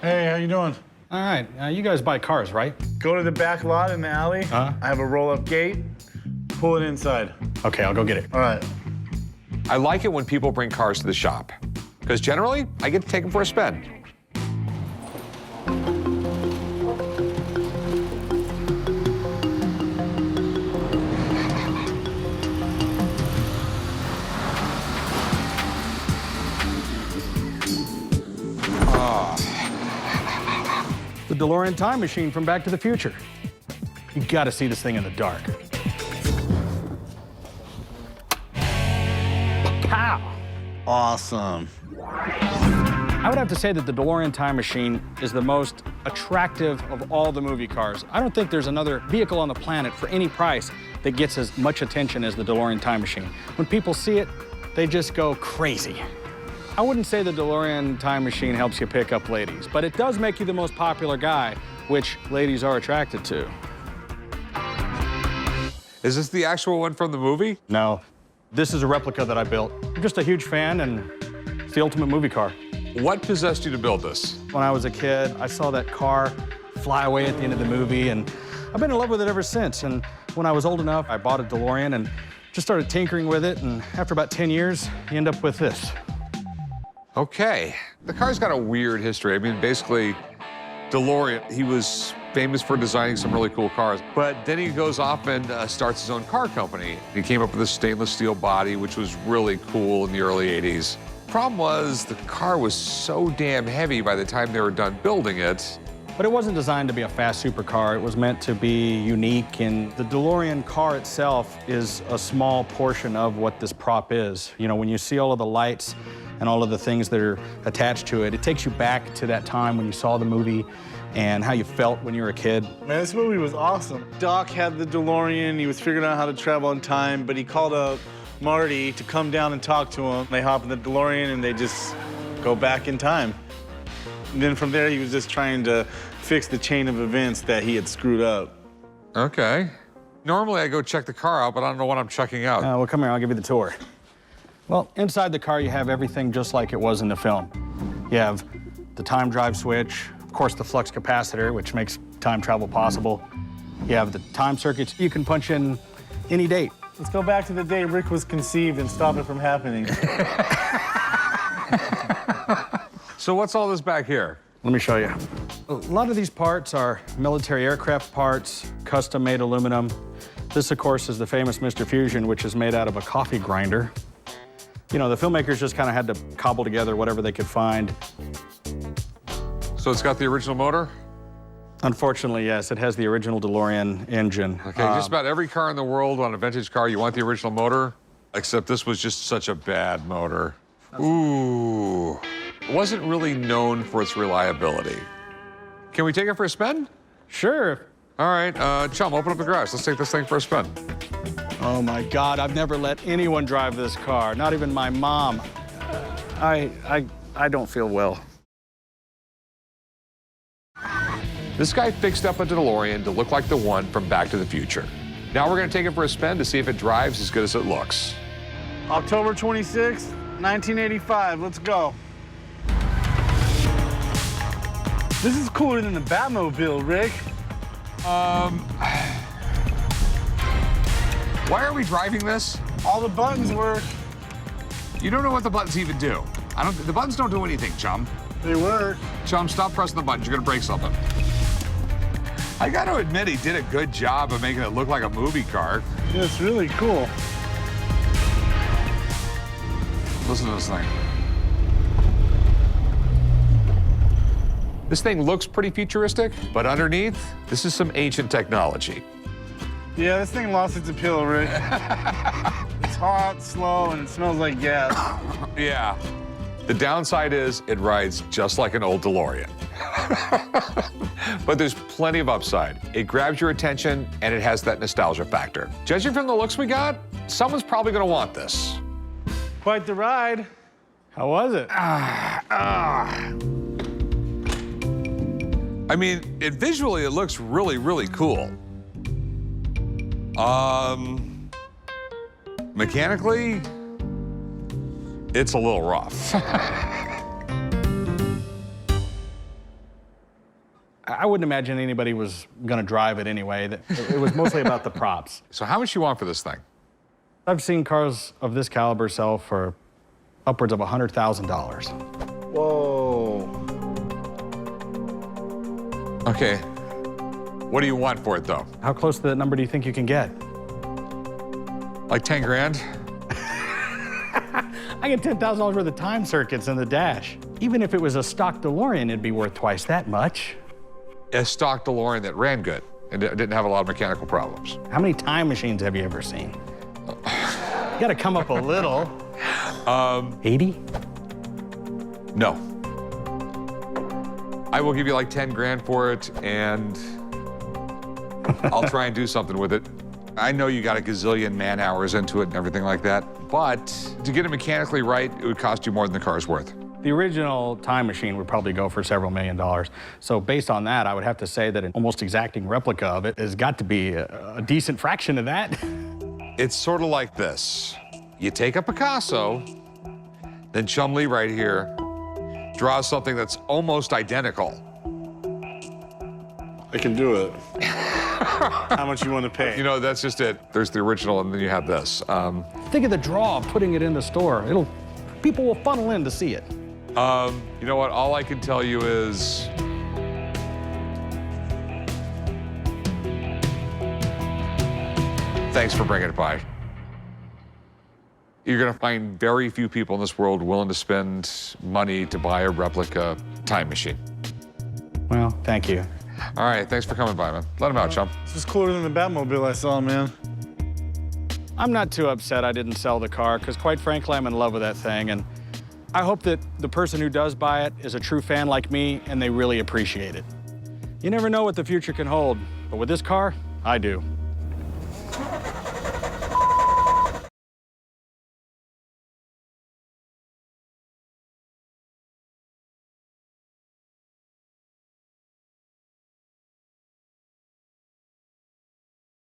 Hey, how you doing? All right, you guys buy cars, right? Go to the back lot in the alley. I have a roll-up gate. Pull it inside. Okay, I'll go get it. All right. I like it when people bring cars to the shop, because generally, I get to take them for a spin. The DeLorean time machine from Back to the Future. You gotta see this thing in the dark. Pow! Awesome. I would have to say that the DeLorean time machine is the most attractive of all the movie cars. I don't think there's another vehicle on the planet for any price that gets as much attention as the DeLorean time machine. When people see it, they just go crazy. I wouldn't say the DeLorean time machine helps you pick up ladies, but it does make you the most popular guy, which ladies are attracted to. Is this the actual one from the movie? No, this is a replica that I built. I'm just a huge fan, and it's the ultimate movie car. What possessed you to build this? When I was a kid, I saw that car fly away at the end of the movie, and I've been in love with it ever since. And when I was old enough, I bought a DeLorean and just started tinkering with it, and after about 10 years, you end up with this. Okay. The car's got a weird history. I mean, basically, DeLorean, he was famous for designing some really cool cars, but then he goes off and starts his own car company. He came up with a stainless steel body, which was really cool in the early 80s. Problem was, the car was so damn heavy by the time they were done building it. But it wasn't designed to be a fast supercar. It was meant to be unique, and the DeLorean car itself is a small portion of what this prop is. You know, when you see all of the lights and all of the things that are attached to it, it takes you back to that time when you saw the movie and how you felt when you were a kid. Man, this movie was awesome. Doc had the DeLorean. He was figuring out how to travel in time, but he called up Marty to come down and talk to him. They hop in the DeLorean and they just go back in time. And then from there, he was just trying to fix the chain of events that he had screwed up. Okay. Normally, I go check the car out, but I don't know what I'm checking out. Well, come here, I'll give you the tour. Well, inside the car, you have everything just like it was in the film. You have the time drive switch, of course, the flux capacitor, which makes time travel possible. You have the time circuits. You can punch in any date. Let's go back to the day Rick was conceived and stop it from happening. So what's all this back here? Let me show you. A lot of these parts are military aircraft parts, custom-made aluminum. This, of course, is the famous Mr. Fusion, which is made out of a coffee grinder. You know, the filmmakers just kind of had to cobble together whatever they could find. So it's got the original motor? Unfortunately, yes, it has the original DeLorean engine. Okay, just about every car in the world on a vintage car, you want the original motor, except this was just such a bad motor. Ooh. It wasn't really known for its reliability. Can we take it for a spin? Sure. All right, Chum, open up the garage. Let's take this thing for a spin. Oh my God, I've never let anyone drive this car, not even my mom. I don't feel well. This guy fixed up a DeLorean to look like the one from Back to the Future. Now we're gonna take it for a spin to see if it drives as good as it looks. October 26th, 1985, let's go. This is cooler than the Batmobile, Rick. Why are we driving this? All the buttons work. You don't know what the buttons even do. The buttons don't do anything, Chum. They work. Chum, stop pressing the buttons. You're gonna break something. I gotta admit, he did a good job of making it look like a movie car. Yeah, it's really cool. Listen to this thing. This thing looks pretty futuristic, but underneath, this is some ancient technology. Yeah, this thing lost its appeal, Rick. It's hot, slow, and it smells like gas. Yeah. The downside is it rides just like an old DeLorean. But there's plenty of upside. It grabs your attention, and it has that nostalgia factor. Judging from the looks we got, someone's probably gonna want this. Quite the ride. How was it? I mean, visually, it looks really, really cool. Mechanically, it's a little rough. I wouldn't imagine anybody was gonna drive it anyway. It was mostly about the props. So how much you want for this thing? I've seen cars of this caliber sell for upwards of $100,000. Whoa. Okay. What do you want for it, though? How close to that number do you think you can get? Like 10 grand? I get $10,000 worth of time circuits in the dash. Even if it was a stock DeLorean, it'd be worth twice that much. A stock DeLorean that ran good and didn't have a lot of mechanical problems. How many time machines have you ever seen? You gotta come up a little. 80? No. I will give you like 10 grand for it, and I'll try and do something with it. I know you got a gazillion man hours into it and everything like that, but to get it mechanically right, it would cost you more than the car's worth. The original time machine would probably go for several $1 million. So based on that, I would have to say that an almost exacting replica of it has got to be a decent fraction of that. It's sort of like this. You take a Picasso, then Chum Lee right here draws something that's almost identical. I can do it. How much you want to pay? You know, that's just it. There's the original, and then you have this. Think of the draw of putting it in the store. People will funnel in to see it. You know what? All I can tell you is thanks for bringing it by. You're going to find very few people in this world willing to spend money to buy a replica time machine. Well, thank you. All right, thanks for coming by, man. Let him out, chum. This is cooler than the Batmobile I saw, man. I'm not too upset I didn't sell the car, because quite frankly, I'm in love with that thing, and I hope that the person who does buy it is a true fan like me, and they really appreciate it. You never know what the future can hold, but with this car, I do.